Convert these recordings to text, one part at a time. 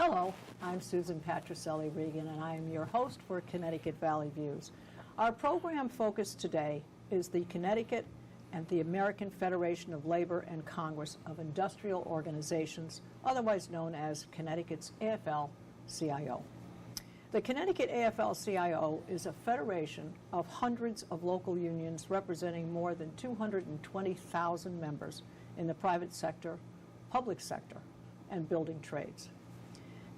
Hello, I'm Susan Patricelli Regan, and I am your host for Connecticut Valley Views. Our program focus today is the Connecticut and the American Federation of Labor and Congress of Industrial Organizations, otherwise known as Connecticut's AFL-CIO. The Connecticut AFL-CIO is a federation of hundreds of local unions representing more than 220,000 members in the private sector, public sector, and building trades.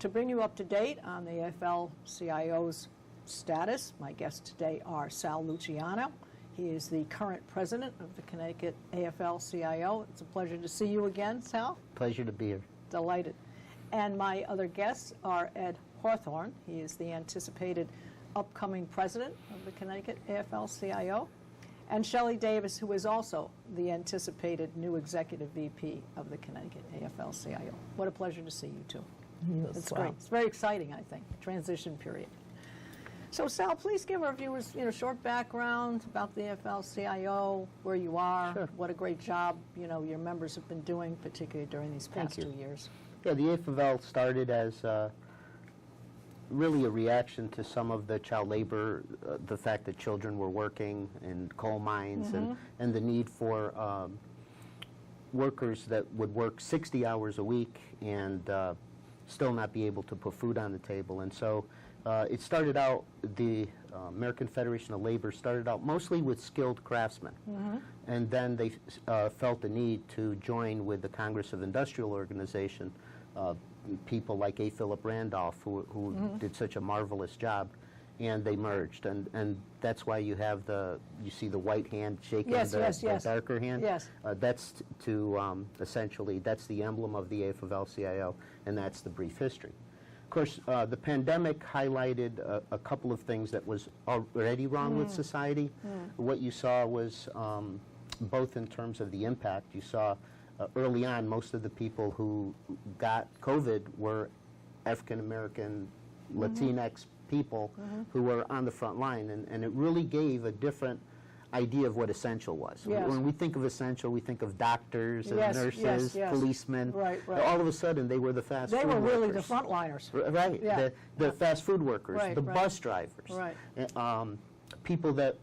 To bring you up to date on the AFL-CIO's status, my guests today are Sal Luciano. He is the current president of the Connecticut AFL-CIO. It's a pleasure to see you again, Sal. Pleasure to be here. Delighted. And my other guests are Ed Hawthorne. He is the anticipated upcoming president of the Connecticut AFL-CIO. And Shelley Davis, who is also the anticipated new executive VP of the Connecticut AFL-CIO. What a pleasure to see you two. Yes, It's great. It's very exciting, I think, transition period. So, Sal, please give our viewers, short background about the AFL-CIO, where you are, Sure. what a great job, your members have been doing, particularly during these past 2 years. Yeah, the AFL started as really a reaction to some of the child labor, the fact that children were working in coal mines, and the need for workers that would work 60 hours a week and still not be able to put food on the table. And so it started out, the American Federation of Labor started out mostly with skilled craftsmen. And then they felt the need to join with the Congress of Industrial Organization, people like A. Philip Randolph, who did such a marvelous job, and they merged. And that's why you have you see the white hand shaking the darker hand. Yes. That's to essentially, that's the emblem of the AFL-CIO, and that's the brief history. Of course, the pandemic highlighted a couple of things that was already wrong with society. What you saw was, both in terms of the impact, you saw early on most of the people who got COVID were African-American, Latinx people who were on the front line, and it really gave a different idea of what essential was. Yes. When we think of essential, we think of doctors and Yes, nurses, yes. policemen. Right. All of a sudden, they were the fast food They workers. were really the frontliners. Right. Yeah. The fast food workers, Right, the right. bus drivers, Right. people that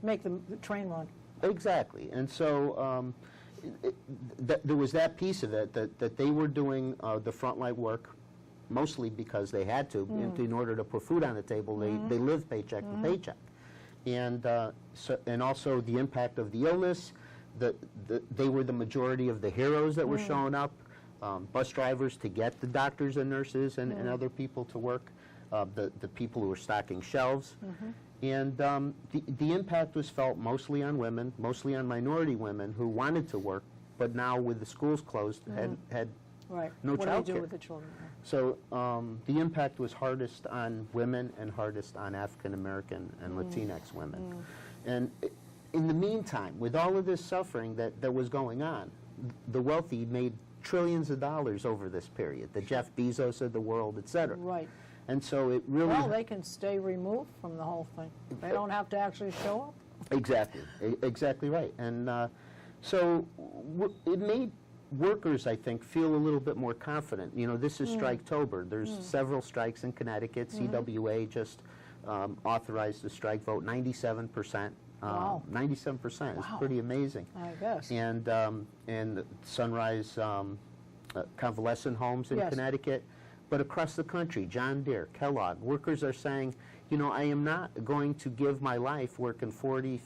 Make the train run. exactly. And so there was that piece of it, that they were doing the frontline work mostly because they had to, in order to put food on the table. They lived paycheck to paycheck. And and also the impact of the illness, they were the majority of the heroes that were showing up, bus drivers to get the doctors and nurses and other people to work, the people who were stocking shelves. And the impact was felt mostly on women, mostly on minority women who wanted to work, but now with the schools closed, had Right. no What do child you do care. with the children? So the impact was hardest on women and hardest on African-American and Latinx women. And in the meantime, with all of this suffering that was going on, the wealthy made trillions of dollars over this period, the Jeff Bezos of the world, et cetera. Right. And so it really... Well, they can stay removed from the whole thing. They don't have to actually show up. Exactly. Exactly right. And so it made workers, I think, feel a little bit more confident. This is Striketober. There's several strikes in Connecticut. CWA just authorized the strike vote, 97%. Wow. 97% is Wow. pretty amazing. I guess. And Sunrise convalescent homes in Yes. Connecticut. But across the country, John Deere, Kellogg, workers are saying, I am not going to give my life working 40,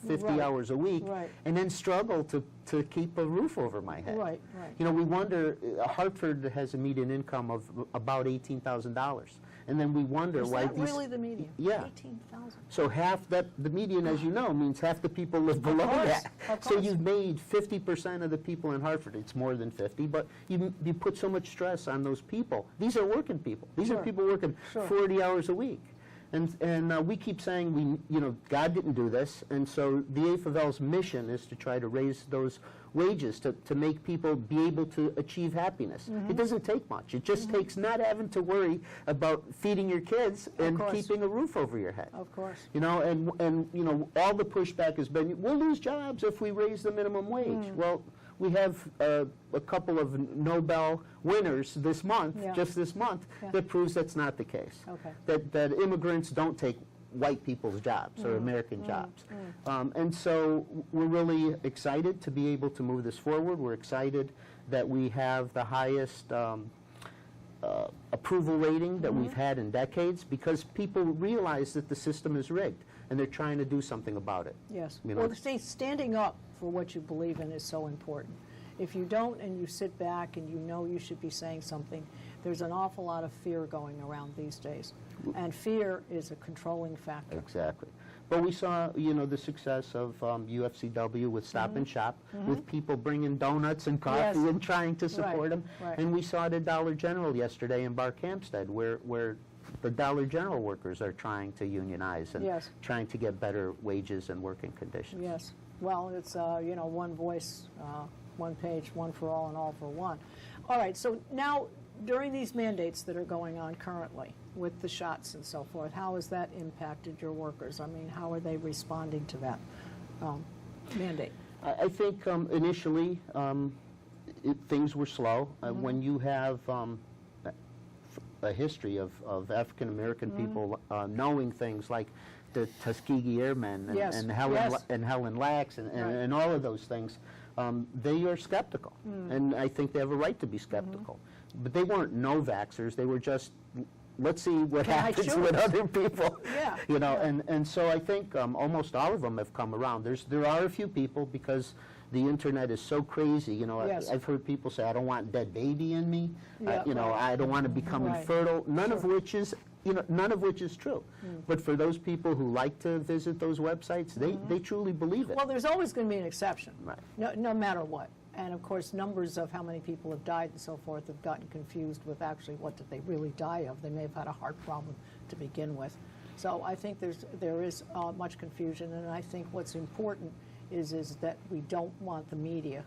50 Right. hours a week Right. and then struggle to keep a roof over my head. Right. We wonder, Hartford has a median income of about $18,000. And then we wonder Is why that really the median? Yeah. 18,000. So half the median, as you know, means half the people live below that. Of So course. you've made 50% of the people in Hartford. It's more than 50, but you put so much stress on those people. These are working people. These Sure. are people working Sure. 40 hours a week. And we keep saying God didn't do this, and so the AFL's mission is to try to raise those wages to make people be able to achieve happiness. It doesn't take much. It just takes not having to worry about feeding your kids and course. keeping a roof over your head. Of course. And all the pushback has been, we'll lose jobs if we raise the minimum wage. Well, we have a couple of Nobel winners this month, Yeah. just this month, Yeah. that proves that's not the case. Okay. That immigrants don't take white people's jobs or American jobs. And so we're really excited to be able to move this forward. We're excited that we have the highest approval rating that we've had in decades, because people realize that the system is rigged and they're trying to do something about it. Yes. You know? Well, see, standing up for what you believe in is so important. If you don't and you sit back and you know you should be saying something, there's an awful lot of fear going around these days. And fear is a controlling factor. Exactly. But we saw, you know, the success of UFCW with Stop and Shop, with people bringing donuts and coffee Yes. and trying to support Right, them. right. And we saw it at Dollar General yesterday in Barkhamsted, where the Dollar General workers are trying to unionize and Yes. trying to get better wages and working conditions. Yes. Well, it's, you know, one voice, one page, one for all and all for one. All right, so now during these mandates that are going on currently with the shots and so forth, how has that impacted your workers? I mean, how are they responding to that mandate? I think initially things were slow. When you have a history of African American people knowing things like the Tuskegee Airmen and, Yes, and Helen yes. and Helen Lax and, Right. and all of those things, they are skeptical, and I think they have a right to be skeptical. But they weren't no-vaxxers. They were just, let's see what Can I happens choose? with other people. Yeah, You know, yeah. and so I think almost all of them have come around. There are a few people, because the internet is so crazy. You know, Yes. I've heard people say, I don't want dead baby in me. Yeah, You know, right. I don't want to become Right. infertile. None of Sure. which is, you know, none of which is true. But for those people who like to visit those websites, they truly believe it. Well, there's always going to be an exception, Right. no matter what. And of course, numbers of how many people have died and so forth have gotten confused with actually what did they really die of. They may have had a heart problem to begin with. So I think there is much confusion, and I think what's important is that we don't want the media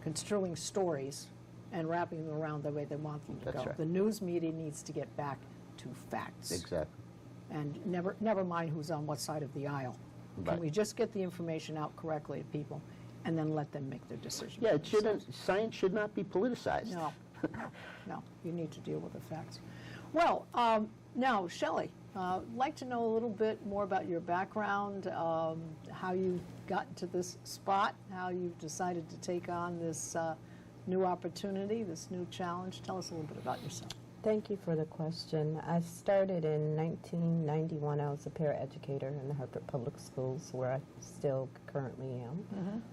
construing stories and wrapping them around the way they want them to That's go. right. The news media needs to get back to facts. Exactly. And never mind who's on what side of the aisle. Can Right. we just get the information out correctly to people and then let them make their decision? Yeah, for it shouldn't. themselves? Science should not be politicized. No, you need to deal with the facts. Well, now, Shelley, I'd like to know a little bit more about your background, how you got to this spot, how you've decided to take on this new opportunity, this new challenge. Tell us a little bit about yourself. Thank you for the question. I started in 1991. I was a paraeducator in the Hartford Public Schools, where I still currently am.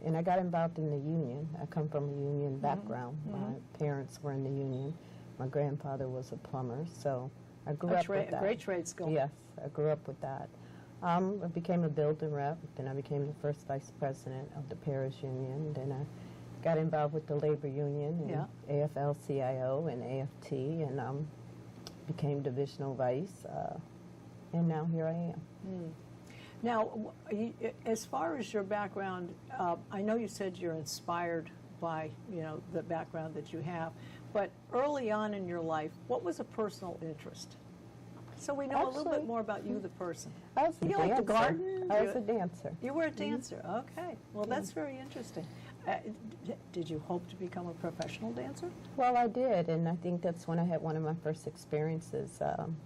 And I got involved in the union. I come from a union background. My parents were in the union. My grandfather was a plumber, so I grew up with that. A great trade skill. Yes, I grew up with that. I became a building rep, then I became the first vice president of the parish union, then I got involved with the labor union and Yeah. AFL, CIO, and AFT, and became divisional vice, and now here I am. Now, as far as your background, I know you said you're inspired by, you know, the background that you have, but early on in your life, what was a personal interest? So we know a little bit Actually- more about you, the person. I was a You like dancer. the garden? I was a dancer. You were a dancer, okay. Well, that's very interesting. Did you hope to become a professional dancer? Well, I did, and I think that's when I had one of my first experiences.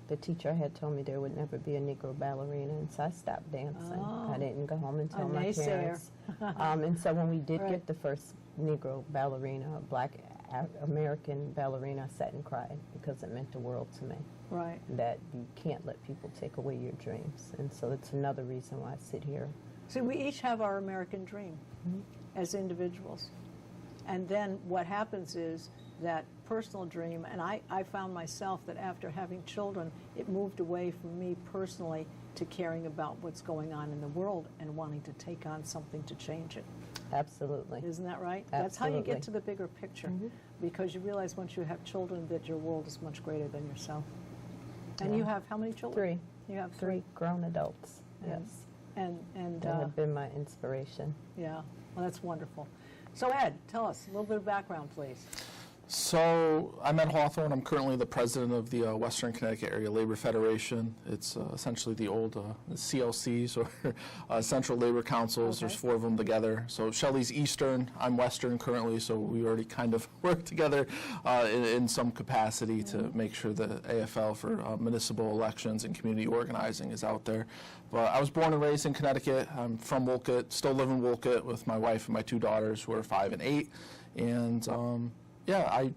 The teacher had told me there would never be a Negro ballerina, and so I stopped dancing. Oh. I didn't go home and tell my naysayer. parents. And so when we did Right. get the first Negro ballerina, a black American ballerina, I sat and cried because it meant the world to me. Right. That you can't let people take away your dreams. And so it's another reason why I sit here. See, we each have our American dream as individuals. And then what happens is that personal dream, and I found myself that after having children, it moved away from me personally to caring about what's going on in the world and wanting to take on something to change it. Absolutely. Isn't that right? That's how you get Absolutely. to the bigger picture, because you realize once you have children that your world is much greater than yourself. And you have how many children? 3. You have 3 grown adults. And- Yes. And That have been my inspiration. yeah, well, that's wonderful. So Ed, tell us a little bit of background, please. So I'm at Hawthorne. I'm currently the president of the Western Connecticut Area Labor Federation. It's essentially the old CLCs, or Central Labor Councils. Okay. There's 4 of them together. So Shelley's Eastern, I'm Western currently, so we already kind of work together in some capacity to make sure the AFL for municipal elections and community organizing is out there. But I was born and raised in Connecticut. I'm from Wolcott, still live in Wolcott with my wife and my 2 daughters who are 5 and 8. And yeah,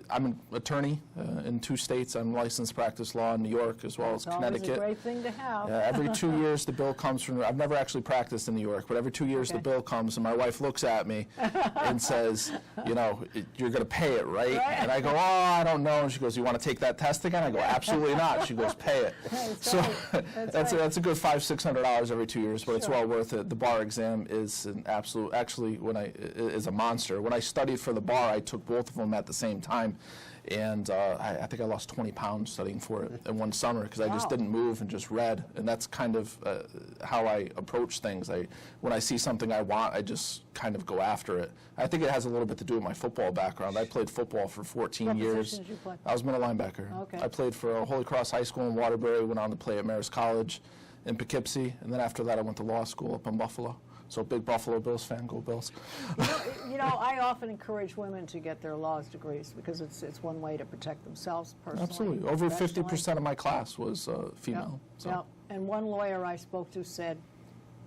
I'm an attorney in 2 states. I'm licensed practice law in New York as well as Connecticut. It's always a great thing to have. Yeah, every 2 years the bill comes from, I've never actually practiced in New York, but every 2 years the bill comes and my wife looks at me and says, you know, you're going to pay it, right? And I go, oh, I don't know. And she goes, you want to take that test again? I go, absolutely not. She goes, pay it. So that's a good $500-600 every 2 years, but it's well worth it. The bar exam is an absolute, actually, is a monster. When I studied for the bar, I took both of them at the same time. And I think I lost 20 pounds studying for it in one summer because I just didn't move and just read. And that's kind of how I approach things. When I see something I want, I just kind of go after it. I think it has a little bit to do with my football background. I played football for 14 years. What position did you play? I was middle linebacker. Okay. I played for Holy Cross High School in Waterbury, went on to play at Marist College in Poughkeepsie, and then after that I went to law school up in Buffalo. So big Buffalo Bills fan, go Bills. You know, I often encourage women to get their law degrees because it's one way to protect themselves personally. Absolutely. Over professionally. 50% of my class was female. So. Yeah. And one lawyer I spoke to said,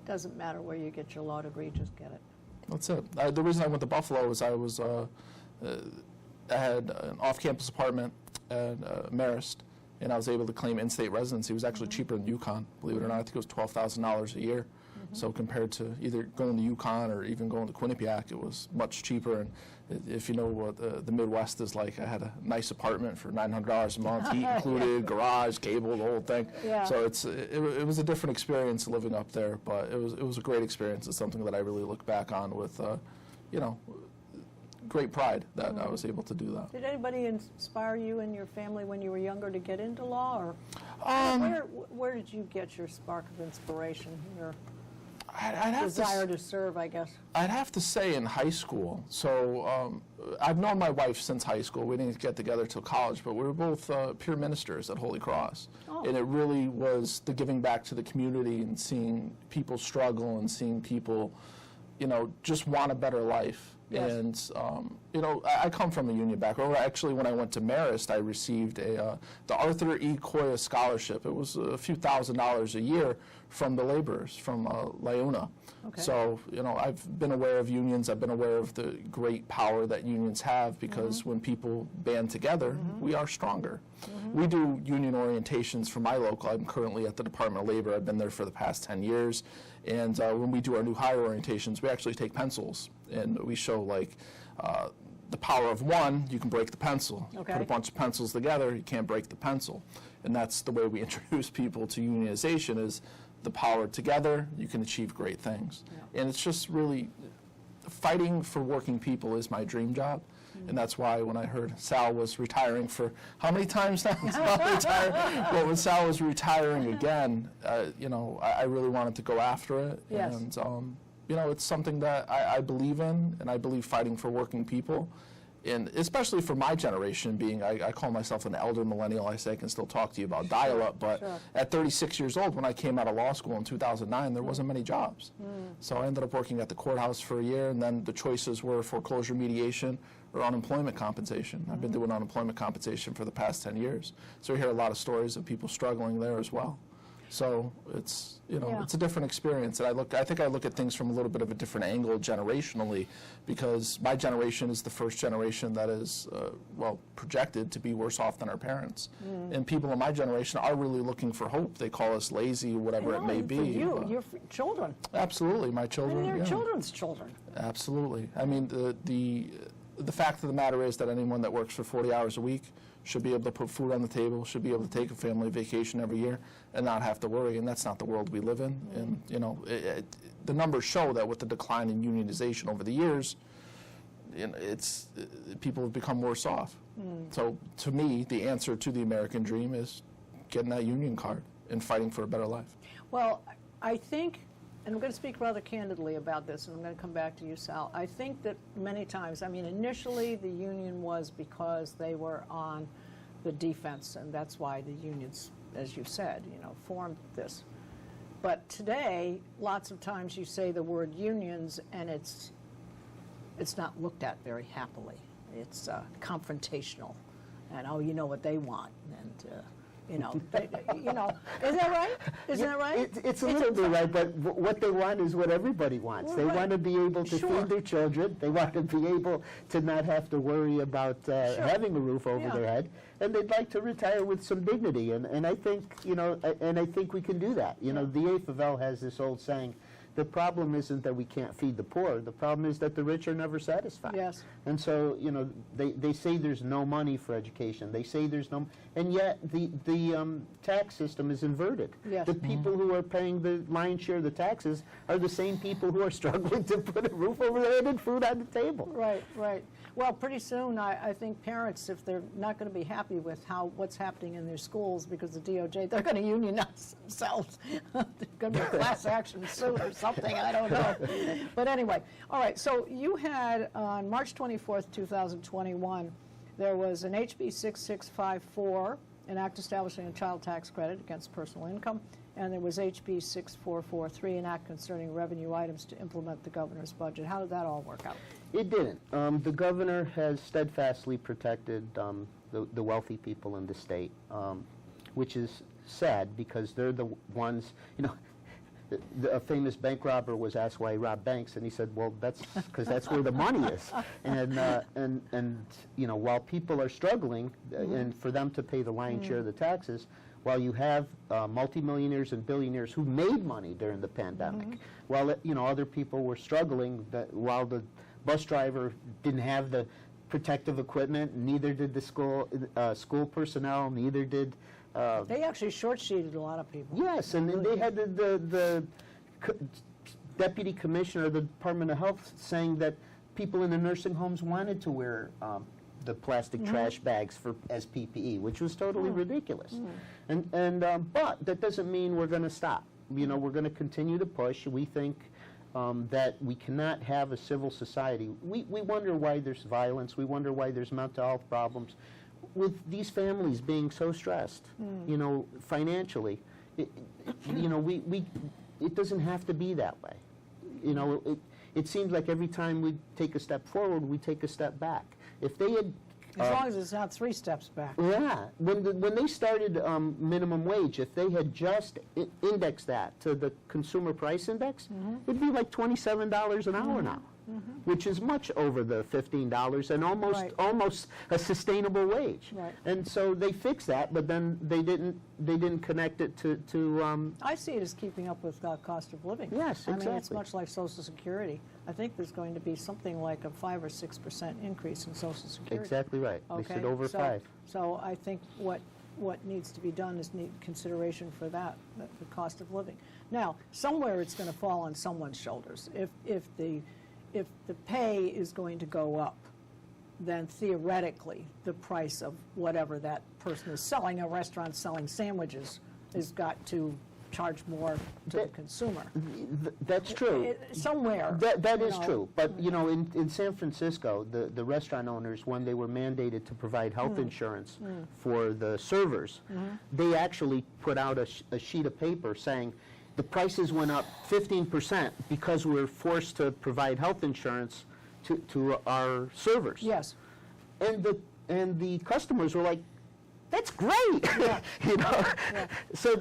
doesn't matter where you get your law degree, just get it. That's it. The reason I went to Buffalo was I had an off-campus apartment at Marist, and I was able to claim in-state residency. It was actually cheaper than UConn, believe it or not. I think it was $12,000 a year. So compared to either going to UConn or even going to Quinnipiac, it was much cheaper. And if you know what the Midwest is like, I had a nice apartment for $900 a month, heat included, garage, cable, the whole thing. Yeah. So it was a different experience living up there, but it was a great experience. It's something that I really look back on with, you know, great pride that I was able to do that. Did anybody inspire you and your family when you were younger to get into law, or where did you get your spark of inspiration? Your desire to serve, I guess. I'd have to say in high school. So I've known my wife since high school. We didn't get together till college, but we were both peer ministers at Holy Cross. Oh. And it really was the giving back to the community and seeing people struggle and seeing people, you know, just want a better life. Yes. And, you know, I come from a union background. Actually, when I went to Marist, I received the Arthur E. Coya Scholarship. It was a few $1,000s a year from the laborers from Lyuna. Okay. So, you know, I've been aware of unions. I've been aware of the great power that unions have because when people band together, we are stronger. We do union orientations for my local. I'm currently at the Department of Labor. I've been there for the past 10 years. And when we do our new hire orientations, we actually take pencils and we show like the power of one, you can break the pencil. Okay. Put a bunch of pencils together, you can't break the pencil. And that's the way we introduce people to unionization is the power together, you can achieve great things. Yeah. And it's just really, fighting for working people is my dream job. And that's why when I heard Sal was retiring for, how many times now? Well, when Sal was retiring again, you know, I really wanted to go after it. Yes. And, you know, it's something that I believe in, and I believe fighting for working people. And especially for my generation, being, I call myself an elder millennial, I say I can still talk to you about dial-up, but at 36 years old, when I came out of law school in 2009, there wasn't many jobs. So I ended up working at the courthouse for a year, and then the choices were foreclosure mediation or unemployment compensation. I've been doing unemployment compensation for the past 10 years. So we hear a lot of stories of people struggling there as well. So it's, you know, it's a different experience. And I think I look at things from a little bit of a different angle generationally, because my generation is the first generation that is, well, projected to be worse off than our parents. And people in my generation are really looking for hope. They call us lazy, whatever it may be. For you, your children. Absolutely, my children. And their children's children. Absolutely. I mean, the fact of the matter is that anyone that works for 40 hours a week should be able to put food on the table, should be able to take a family vacation every year and not have to worry, and that's not the world we live in. And, you know, the numbers show that with the decline in unionization over the years, you know, people have become worse off. So, to me, the answer to the American dream is getting that union card and fighting for a better life. Well, I think and I'm going to speak rather candidly about this, and I'm going to come back to you, Sal. I think that many times, I mean, initially the union was because they were on the defense, and that's why the unions, as you said, formed this. But today, lots of times you say the word unions, and it's not looked at very happily. It's confrontational, and you know what they want, and isn't that right? Isn't that right? It's a little bit right, but what they want is what everybody wants. They want to be able to feed their children. They want to be able to not have to worry about having a roof over their head, and they'd like to retire with some dignity. And I think I think we can do that. The AFL has this old saying. The problem isn't that we can't feed the poor. The problem is that the rich are never satisfied. Yes. And so, they say there's no money for education. They say there's no, and yet the tax system is inverted. Yes. The people who are paying the lion's share of the taxes are the same people who are struggling to put a roof over their head and food on the table. Right, right. Well, pretty soon, I think parents, if they're not going to be happy with what's happening in their schools because the DOJ, they're going to unionize themselves. There's going to be a class action suit or something, I don't know. But anyway, all right, so you had on March 24th, 2021, there was an HB 6654, an act establishing a child tax credit against personal income, and there was HB 6443, an act concerning revenue items to implement the governor's budget. How did that all work out? It didn't. The governor has steadfastly protected the wealthy people in the state, which is sad because they're the ones, a famous bank robber was asked why he robbed banks, and he said, well, that's because that's where the money is. And while people are struggling, and for them to pay the lion's share of the taxes, while you have multimillionaires and billionaires who made money during the pandemic, while other people were struggling, while the bus driver didn't have the protective equipment, neither did the school personnel, neither did they actually short-sheeted a lot of people. Yes, and then they had the deputy commissioner of the Department of Health saying that people in the nursing homes wanted to wear the plastic trash bags as PPE, which was totally ridiculous. But that doesn't mean we're going to stop. We're going to continue to push. We think that we cannot have a civil society. We wonder why there's violence. We wonder why there's mental health problems. With these families being so stressed, financially, it doesn't have to be that way. It seems like every time we take a step forward, we take a step back. If they had as long as it's not 3 steps back. Yeah. When they started minimum wage, if they had just indexed that to the consumer price index, it'd be like $27 an hour now, which is much over the $15 and almost a sustainable wage. Right. And so they fixed that, but then they didn't connect it to I see it as keeping up with cost of living. Yes, I mean, it's exactly. much like Social Security. I think there's going to be something like a 5 or 6% increase in Social Security. Exactly right. Okay? They said over 5. So I think what needs to be done is need consideration for that, the cost of living. Now, somewhere it's going to fall on someone's shoulders. If the pay is going to go up, then theoretically the price of whatever that person is selling, a restaurant selling sandwiches, has got to charge more to the consumer. That's true. Somewhere. That is true. But, in San Francisco, the restaurant owners, when they were mandated to provide health insurance for the servers, they actually put out a sheet of paper saying the prices went up 15% because we were forced to provide health insurance to our servers. Yes. And the customers were like, that's great. Yeah. Yeah. So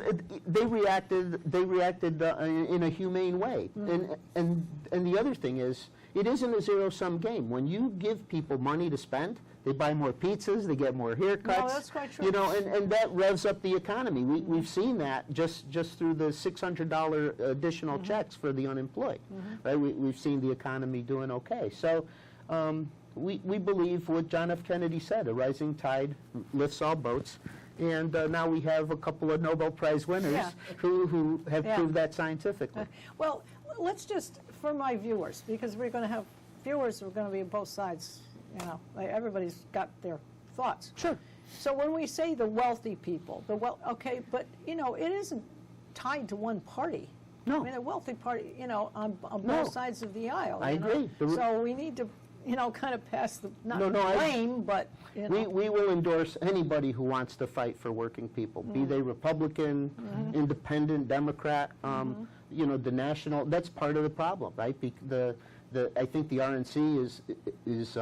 they reacted in a humane way. And the other thing is, it isn't a zero-sum game. When you give people money to spend, they buy more pizzas, they get more haircuts. No, that's quite true. And that revs up the economy. We've seen that just through the $600 additional checks for the unemployed. Right? We've seen the economy doing okay. So we believe what John F. Kennedy said, a rising tide lifts all boats. And now we have a couple of Nobel Prize winners who have proved that scientifically. Well, let's just, for my viewers, because we're going to have viewers who are going to be on both sides, everybody's got their thoughts. Sure. So when we say the wealthy people, okay, but, it isn't tied to one party. No. I mean, the wealthy party, you know, on No. both sides of the aisle. I you know? agree. So we need to, you know, kind of pass the, not No, I- blame, but, you know. We will endorse anybody who wants to fight for working people, be they Republican, Independent, Democrat, you know, the national, that's part of the problem, right? I think the RNC is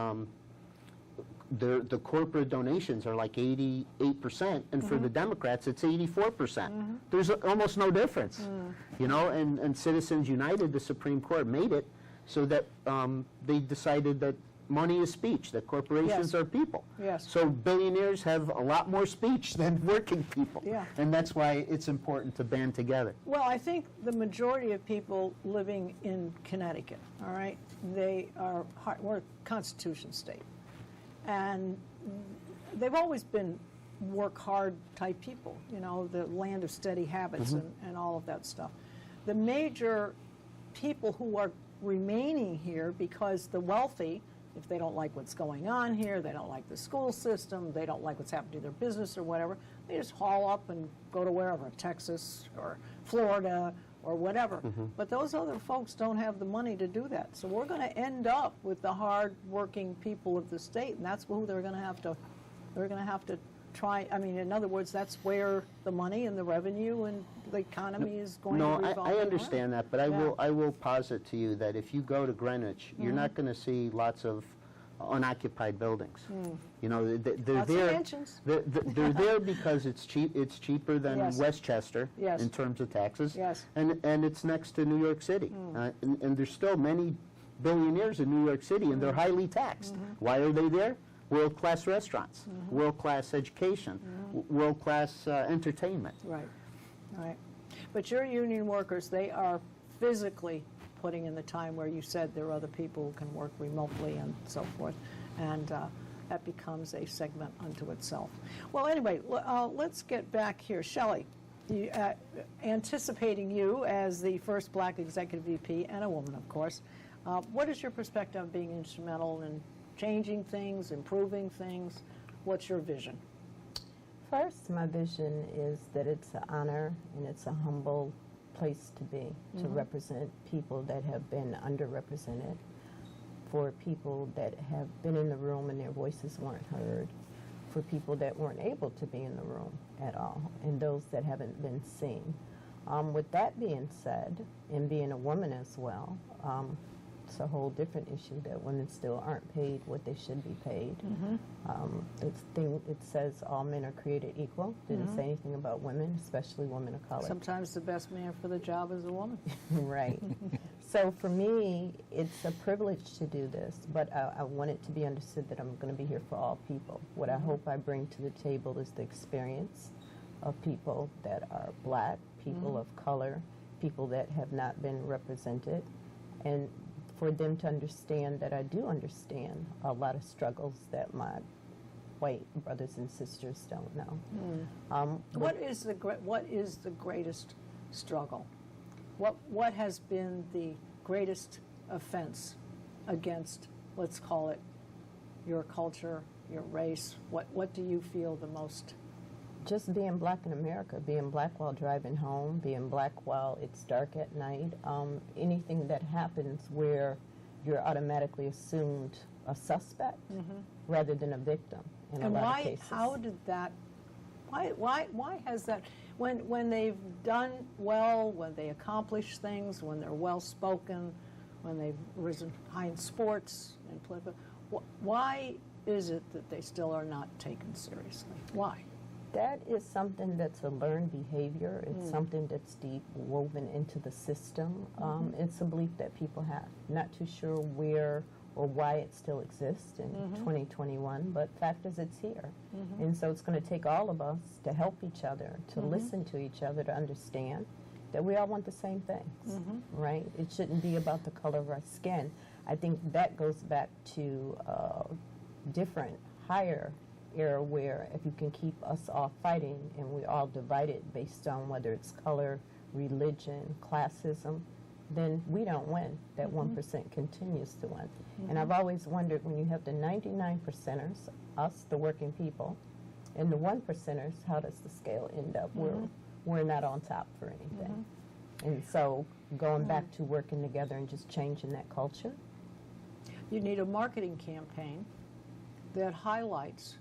the corporate donations are like 88%, and for the Democrats, it's 84%. There's almost no difference, you know, and Citizens United, the Supreme Court, made it so that they decided that money is speech, that corporations Yes. are people. Yes. So billionaires have a lot more speech than working people. Yeah. And that's why it's important to band together. Well, I think the majority of people living in Connecticut, all right, we're a Constitution state. And they've always been work hard type people, you know, the land of steady habits and all of that stuff. The major people who are remaining here because the wealthy, if they don't like what's going on here, they don't like the school system, they don't like what's happening to their business or whatever, they just haul up and go to wherever, Texas or Florida or whatever. But those other folks don't have the money to do that. So we're going to end up with the hard-working people of the state, and that's who they're going to have to try. I mean, in other words, that's where the money and the revenue and the economy is going to revolve I understand that, but Yeah. I will posit to you that if you go to Greenwich, you're not going to see lots of unoccupied buildings. You know, they're Lots of there. mansions. They're there because it's cheap. It's cheaper than Yes. Westchester Yes. in terms of taxes. Yes. And it's next to New York City, and there's still many billionaires in New York City, and they're highly taxed. Why are they there? World-class restaurants, world-class education, world-class entertainment. Right, right. But your union workers, they are physically putting in the time where you said there are other people who can work remotely and so forth, and that becomes a segment unto itself. Well, anyway, let's get back here. Shelley, anticipating you as the first black executive VP, and a woman, of course, what is your perspective on being instrumental in changing things, improving things? What's your vision? First, my vision is that it's an honor and it's a humble place to be, to represent people that have been underrepresented, for people that have been in the room and their voices weren't heard, for people that weren't able to be in the room at all, and those that haven't been seen. With that being said, and being a woman as well, it's a whole different issue that women still aren't paid what they should be paid. It says all men are created equal. Didn't say anything about women, especially women of color. Sometimes the best man for the job is a woman. Right. So for me, it's a privilege to do this, but I want it to be understood that I'm going to be here for all people. What I hope I bring to the table is the experience of people that are black, people of color, people that have not been represented, and for them to understand that I do understand a lot of struggles that my white brothers and sisters don't know. What is the greatest struggle? What has been the greatest offense against, let's call it, your culture, your race? What do you feel the most? Just being black in America, being black while driving home, being black while it's dark at night, anything that happens where you're automatically assumed a suspect rather than a victim in a lot of cases. How did that, why has that, when they've done well, when they accomplish things, when they're well-spoken, when they've risen high in sports and political, why is it that they still are not taken seriously? Why? That is something that's a learned behavior. It's something that's deep woven into the system. It's a belief that people have. Not too sure where or why it still exists in 2021, but fact is it's here. And so it's going to take all of us to help each other, to listen to each other, to understand that we all want the same things, right? It shouldn't be about the color of our skin. I think that goes back to different, higher era where if you can keep us all fighting and we all divided based on whether it's color, religion, classism, then we don't win. That 1% continues to win. And I've always wondered, when you have the 99%ers, us, the working people, and the 1%ers, how does the scale end up? We're not on top for anything. And so going back to working together and just changing that culture. You need a marketing campaign that highlights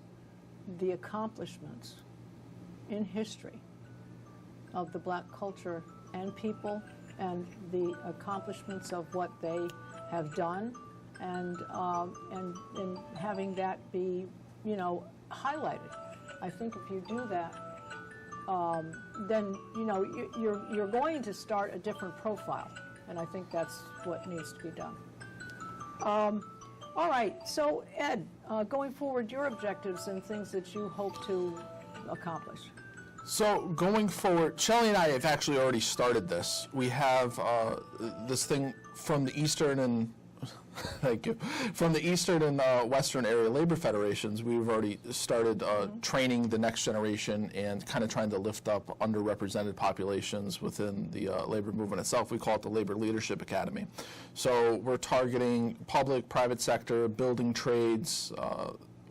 the accomplishments in history of the black culture and people, and the accomplishments of what they have done, and having that be, you know, highlighted. I think if you do that, then, you know, you're going to start a different profile, and I think that's what needs to be done. All right, so Ed, going forward, your objectives and things that you hope to accomplish. So going forward, Shelley and I have actually already started this. We have this thing from the Eastern and thank you, from the Eastern and Western area labor federations. We've already started training the next generation and kind of trying to lift up underrepresented populations within the labor movement itself. We call it the Labor Leadership Academy. So we're targeting public, private sector, building trades,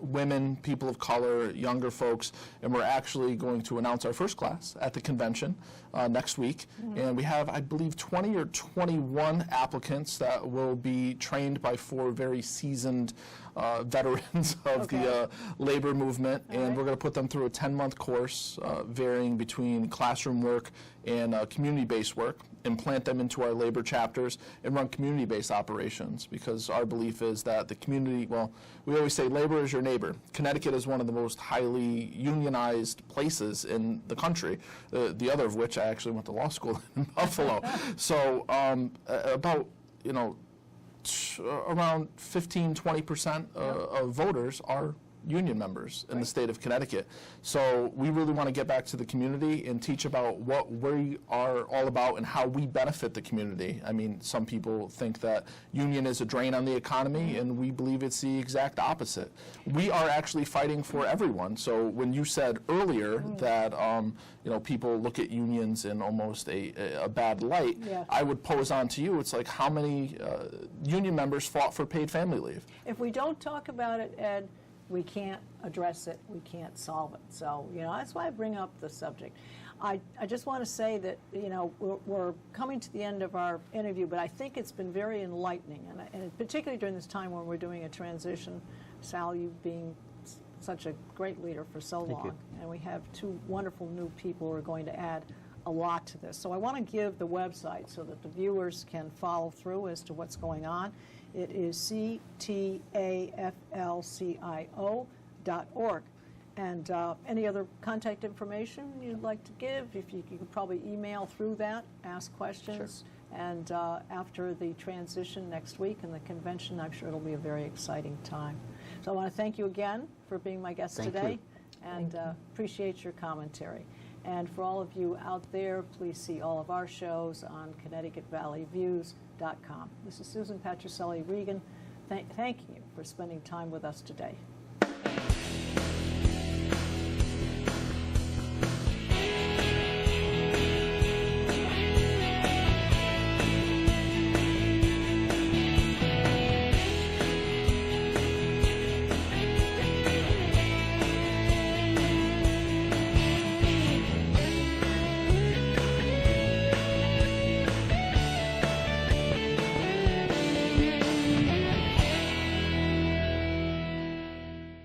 women, people of color, younger folks, and we're actually going to announce our first class at the convention next week. And we have, I believe, 20 or 21 applicants that will be trained by 4 very seasoned veterans of the labor movement, and we're going to put them through a 10-month course varying between classroom work and community-based work, implant them into our labor chapters, and run community-based operations, because our belief is that the community, well, we always say labor is your neighbor. Connecticut is one of the most highly unionized places in the country, the other of which I actually went to law school in Buffalo. So about, you know, around 15–20% of voters are union members in the state of Connecticut. So we really want to get back to the community and teach about what we are all about and how we benefit the community. I mean, some people think that union is a drain on the economy, and we believe it's the exact opposite. We are actually fighting for everyone. So when you said earlier that you know, people look at unions in almost a bad light, I would pose on to you, it's like, how many union members fought for paid family leave? If we don't talk about it, Ed, we can't address it, we can't solve it. So, you know, that's why I bring up the subject. I just want to say that, you know, we're coming to the end of our interview, but I think it's been very enlightening, and particularly during this time when we're doing a transition, Sal, you being such a great leader for so long, and we have 2 wonderful new people who are going to add a lot to this. So I want to give the website so that the viewers can follow through as to what's going on. It is CTAFLCIO.org. And any other contact information you'd like to give, if you could probably email through that, ask questions. Sure. And after the transition next week and the convention, I'm sure it'll be a very exciting time. So I want to thank you again for being my guest today, and appreciate your commentary. And for all of you out there, please see all of our shows on ConnecticutValleyViews.com. This is Susan Patricelli Regan, thanking you for spending time with us today.